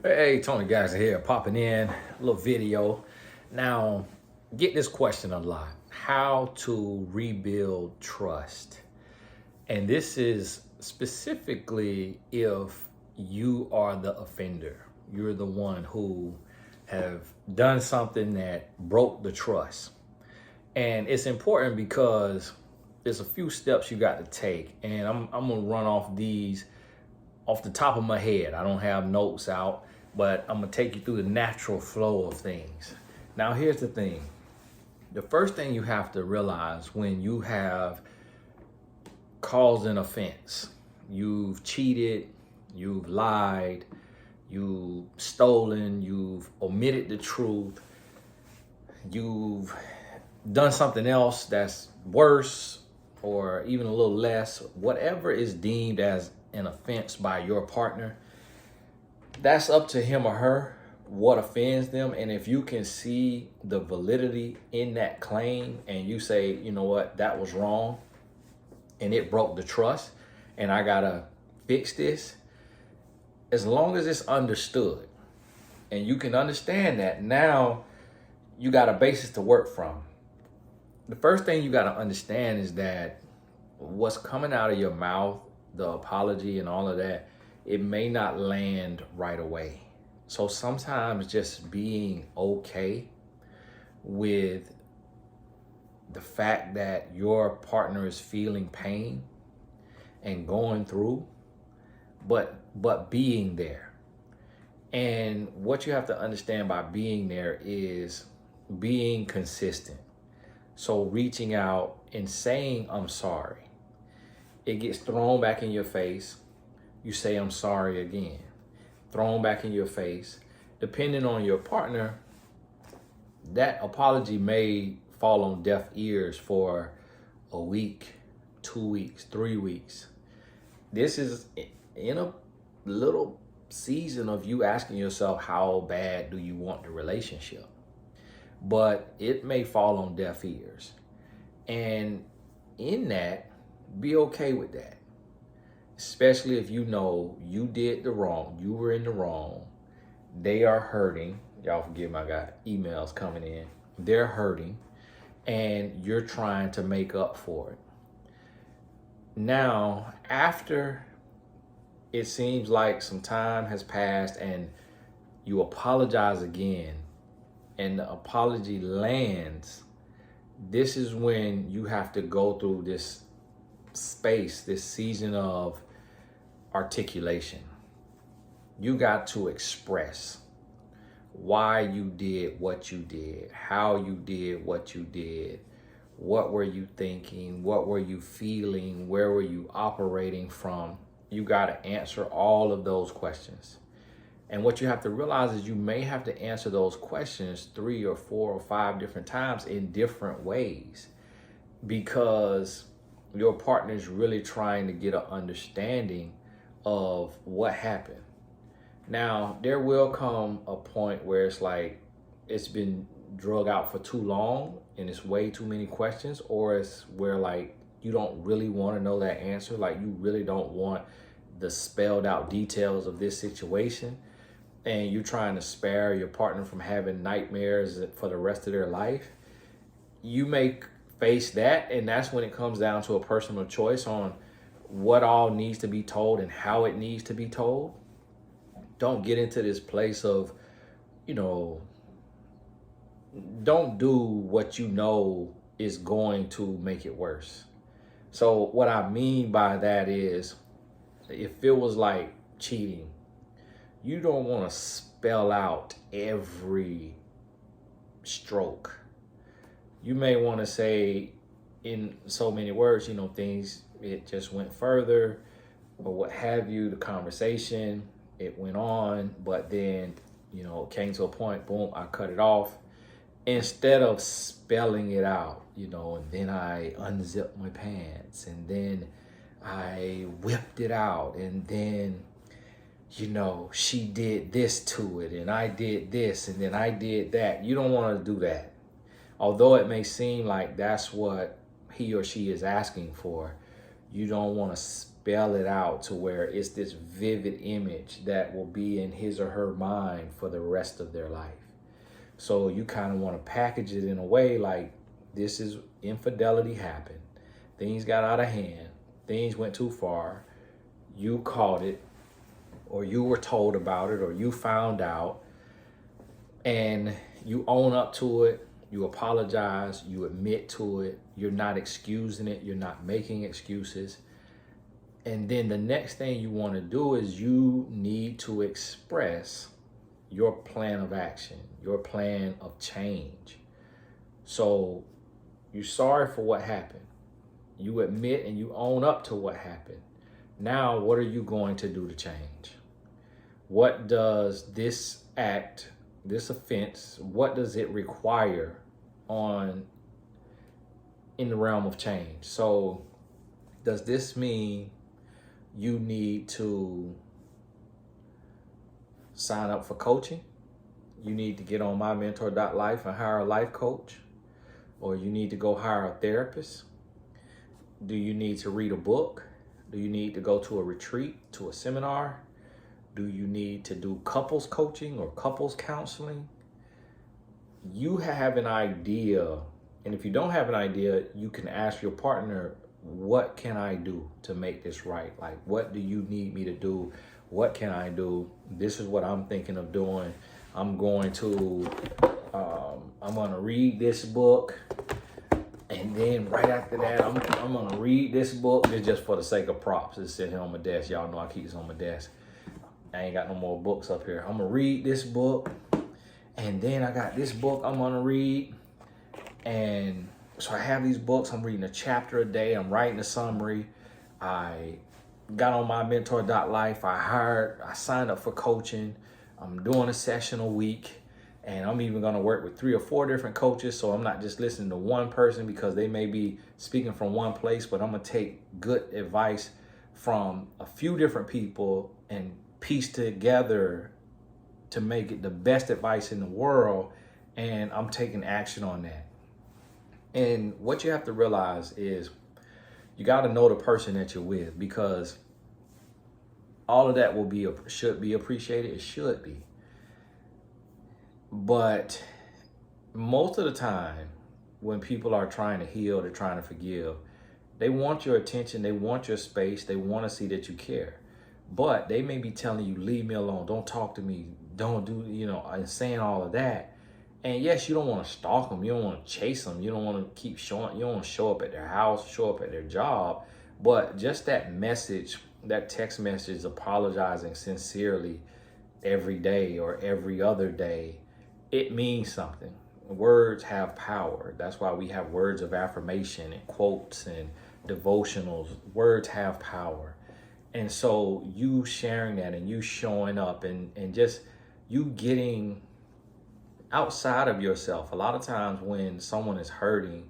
Hey, Tony guys here, popping in a little video. Now, get this question a lot: how to rebuild trust? And this is specifically if you are the offender. You're the one who have done something that broke the trust. And it's important because there's a few steps you got to take. And I'm gonna run off these off the top of my head. I don't have notes out, but I'm gonna take you through the natural flow of things. Now, here's the thing. The first thing you have to realize when you have caused an offense, you've cheated, you've lied, you've stolen, you've omitted the truth, you've done something else that's worse or even a little less, whatever is deemed as an offense by your partner, that's up to him or her what offends them. And if you can see the validity in that claim and you say, you know what, that was wrong and it broke the trust and I gotta fix this, as long as it's understood and you can understand that, now you got a basis to work from. The first thing you got to understand is that what's coming out of your mouth, the apology and all of that, it may not land right away. So sometimes just being okay with the fact that your partner is feeling pain and going through, but being there. And what you have to understand by being there is being consistent. So reaching out and saying, I'm sorry. It gets thrown back in your face. You say, I'm sorry again. Thrown back in your face. Depending on your partner, that apology may fall on deaf ears for a week, 2 weeks, 3 weeks. This is in a little season of you asking yourself, how bad do you want the relationship? But it may fall on deaf ears. And in that, be okay with that. Especially if you know you did the wrong, you were in the wrong, they are hurting. Y'all forgive me, I got emails coming in. They're hurting, and you're trying to make up for it. Now, after it seems like some time has passed and you apologize again, and the apology lands, this is when you have to go through this space, this season of articulation. You got to express why you did what you did, how you did what you did, what were you thinking, what were you feeling, where were you operating from. You got to answer all of those questions. And what you have to realize is you may have to answer those questions 3 or 4 or 5 different times in different ways, because your partner is really trying to get an understanding of what happened. Now, there will come a point where it's like it's been drug out for too long and it's way too many questions, or it's where like you don't really want to know that answer. Like you really don't want the spelled out details of this situation, and you're trying to spare your partner from having nightmares for the rest of their life. You may face that, and that's when it comes down to a personal choice on what all needs to be told and how it needs to be told. Don't get into this place of, don't do what you know is going to make it worse. So what I mean by that is, if it was like cheating, you don't want to spell out every stroke. You may want to say in so many words, things, it just went further or what have you, the conversation, it went on, but then, it came to a point, boom, I cut it off. Instead of spelling it out, and then I unzipped my pants and then I whipped it out and then, she did this to it and I did this and then I did that. You don't want to do that. Although it may seem like that's what he or she is asking for, you don't want to spell it out to where it's this vivid image that will be in his or her mind for the rest of their life. So you kind of want to package it in a way like, this is infidelity happened. Things got out of hand. Things went too far. You caught it, or you were told about it, or you found out, and you own up to it. You apologize. You admit to it. You're not excusing it. You're not making excuses. And then the next thing you want to do is you need to express your plan of action, your plan of change. So you're sorry for what happened. You admit and you own up to what happened. Now, what are you going to do to change? What does this act, this offense, what does it require in the realm of change? So does this mean you need to sign up for coaching? You need to get on mymentor.life and hire a life coach? Or you need to go hire a therapist? Do you need to read a book? Do you need to go to a retreat, to a seminar? Do you need to do couples coaching or couples counseling? You have an idea. And if you don't have an idea, you can ask your partner, what can I do to make this right? Like, what do you need me to do? What can I do? This is what I'm thinking of doing. I'm going to read this book. And then right after that, I'm going to read this book. It's just for the sake of props. It's sitting here on my desk. Y'all know I keep this on my desk. I ain't got no more books up here. I'm going to read this book. And then I got this book I'm going to read. And so I have these books. I'm reading a chapter a day. I'm writing a summary. I got on mymentor.life. I signed up for coaching. I'm doing a session a week. And I'm even going to work with 3 or 4 different coaches. So I'm not just listening to one person because they may be speaking from one place, but I'm going to take good advice from a few different people and piece together to make it the best advice in the world. And I'm taking action on that. And what you have to realize is you got to know the person that you're with, because all of that should be appreciated. It should be. But most of the time, when people are trying to heal, they're trying to forgive, they want your attention, they want your space, they want to see that you care. But they may be telling you, leave me alone, don't talk to me, don't do, and saying all of that. And yes, you don't want to stalk them, you don't want to chase them, you don't want to keep showing, you don't want to show up at their house, show up at their job. But just that message, that text message apologizing sincerely every day or every other day, it means something. Words have power. That's why we have words of affirmation and quotes and devotionals. Words have power. And so you sharing that and you showing up and just you getting outside of yourself. A lot of times when someone is hurting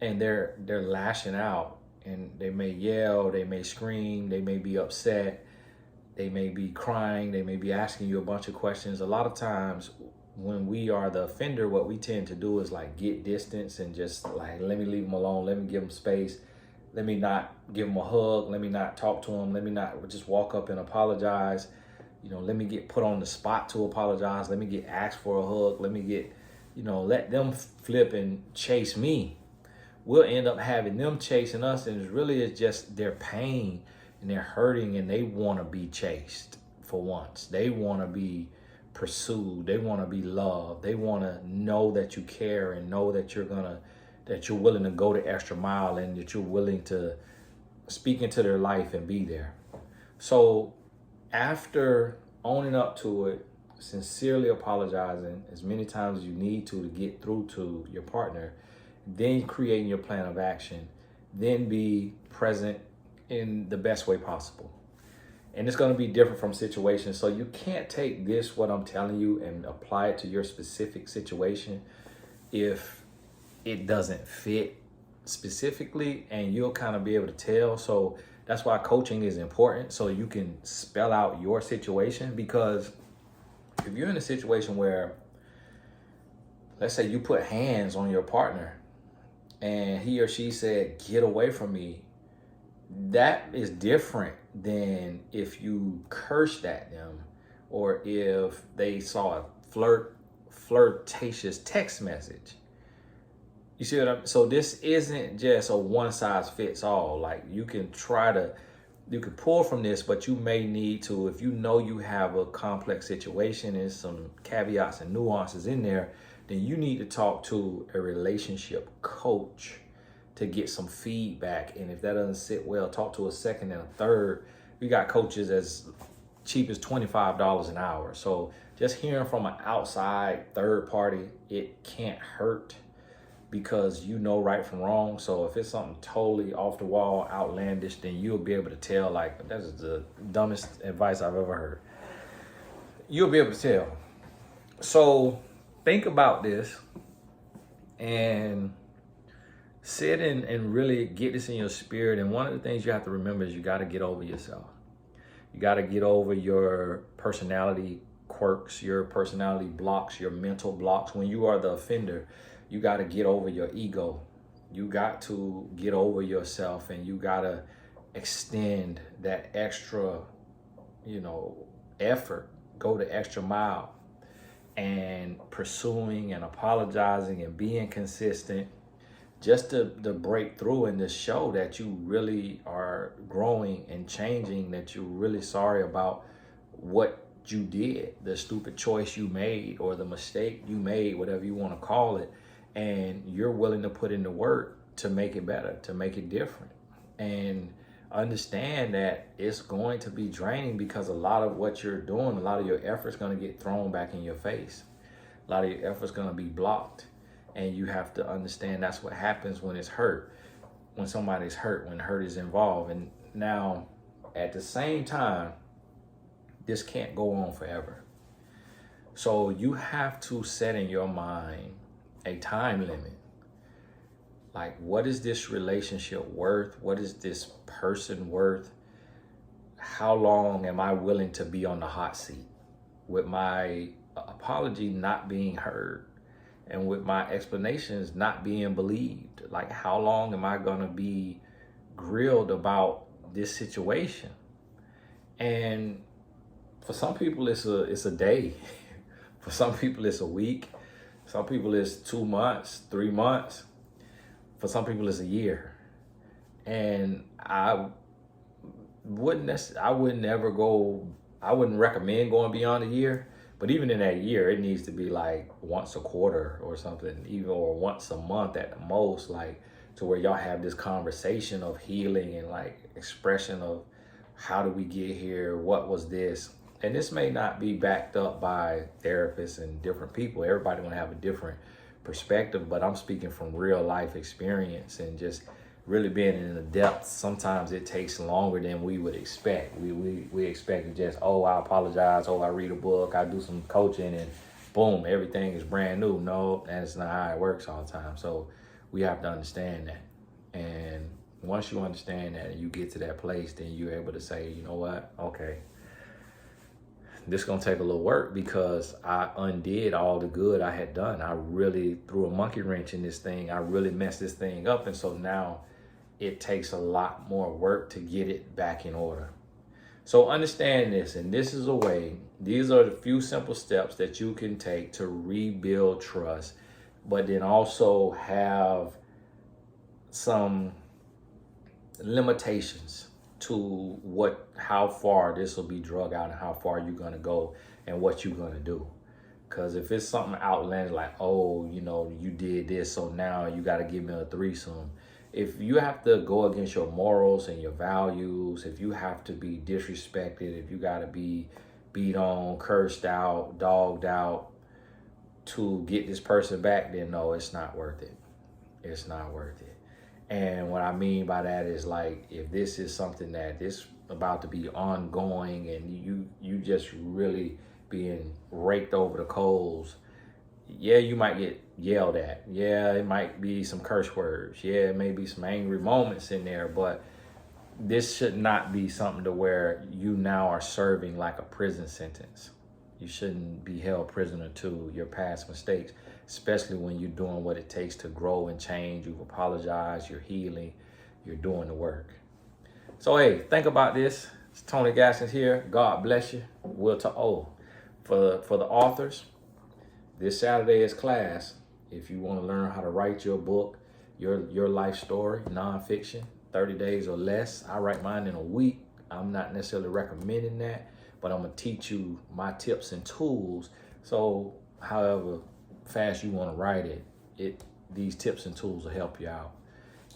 and they're lashing out, and they may yell, they may scream, they may be upset, they may be crying, they may be asking you a bunch of questions. A lot of times when we are the offender, what we tend to do is like get distance and just like, let me leave them alone. Let me give them space. Let me not give them a hug. Let me not talk to them. Let me not just walk up and apologize. Let me get put on the spot to apologize. Let me get asked for a hug. Let me get, let them flip and chase me. We'll end up having them chasing us. And it's just their pain and they're hurting and they want to be chased for once. They want to be pursued. They want to be loved. They want to know that you care and know that you're willing to go the extra mile and that you're willing to speak into their life and be there. So after owning up to it, sincerely apologizing as many times as you need to get through to your partner, then creating your plan of action, then be present in the best way possible. And it's going to be different from situations. So you can't take what I'm telling you and apply it to your specific situation if it doesn't fit specifically, and you'll kind of be able to tell. So that's why coaching is important, so you can spell out your situation. Because if you're in a situation where, let's say you put hands on your partner and he or she said, get away from me, that is different than if you cursed at them or if they saw a flirtatious text message. You see what I'm, so this isn't just a one size fits all. Like you can pull from this, but you may need to, if you know you have a complex situation and some caveats and nuances in there, then you need to talk to a relationship coach to get some feedback. And if that doesn't sit well, talk to a second and a third. We got coaches as cheap as $25 an hour. So just hearing from an outside third party, it can't hurt because you know right from wrong. So if it's something totally off the wall, outlandish, then you'll be able to tell, like, that is the dumbest advice I've ever heard. You'll be able to tell. So think about this and sit and really get this in your spirit. And one of the things you have to remember is you got to get over yourself. You got to get over your personality quirks, your personality blocks, your mental blocks. When you are the offender, you got to get over your ego. You got to get over yourself, and you got to extend that extra, effort, go the extra mile, and pursuing and apologizing and being consistent just to break through and to show that you really are growing and changing, that you're really sorry about what you did, the stupid choice you made or the mistake you made, whatever you want to call it. And you're willing to put in the work to make it better, to make it different. And understand that it's going to be draining because a lot of what you're doing, a lot of your effort's going to get thrown back in your face. A lot of your effort's going to be blocked. And you have to understand that's what happens when it's hurt, when somebody's hurt, when hurt is involved. And now, at the same time, this can't go on forever. So you have to set in your mind a time limit. Like, what is this relationship worth? What is this person worth? How long am I willing to be on the hot seat with my apology not being heard and with my explanations not being believed? Like, how long am I gonna be grilled about this situation? And for some people, it's a day. For some people, it's a week. Some people, it's 2 months, 3 months. For some people, it's a year. And I wouldn't recommend going beyond a year. But even in that year, it needs to be like once a quarter or something, even, or once a month at the most, like to where y'all have this conversation of healing and like expression of how did we get here? What was this? And this may not be backed up by therapists and different people. Everybody gonna have a different perspective, but I'm speaking from real life experience and just really being in the depths. Sometimes it takes longer than we would expect. We expect to just, I apologize, I read a book, I do some coaching, and boom, everything is brand new. No, that's not how it works all the time. So we have to understand that. And once you understand that and you get to that place, then you're able to say, you know what, okay, this is gonna take a little work because I undid all the good I had done. I really threw a monkey wrench in this thing. I really messed this thing up. And so now it takes a lot more work to get it back in order. So understand this, and this is a way, these are the few simple steps that you can take to rebuild trust, but then also have some limitations to how far this will be drug out and how far you're going to go and what you're going to do. Because if it's something outlandish like, you did this, so now you got to give me a threesome. If you have to go against your morals and your values, if you have to be disrespected, if you got to be beat on, cursed out, dogged out to get this person back, then no, it's not worth it. It's not worth it. And what I mean by that is, like, if this is something that is about to be ongoing and you just really being raked over the coals, yeah, you might get yelled at. Yeah, it might be some curse words. Yeah, it may be some angry moments in there, but this should not be something to where you now are serving like a prison sentence. You shouldn't be held prisoner to your past mistakes, especially when you're doing what it takes to grow and change. You've apologized, you're healing, you're doing the work. So hey, think about this. It's Tony Gaskins here. God bless you. We'll talk. Oh, for the authors, this Saturday is class. If you want to learn how to write your book, your life story, nonfiction, 30 days or less. I write mine in a week. I'm not necessarily recommending that, but I'm gonna teach you my tips and tools. So however fast you want to write it, these tips and tools will help you out.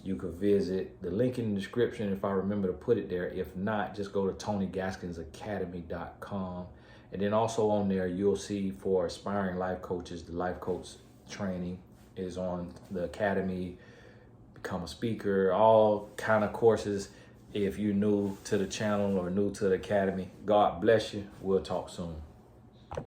You could visit the link in the description if I remember to put it there. If not, just go to TonyGaskinsAcademy.com. And then also on there, you'll see for aspiring life coaches, the life coach training is on the academy, become a speaker, all kind of courses. If you're new to the channel or new to the academy, God bless you. We'll talk soon.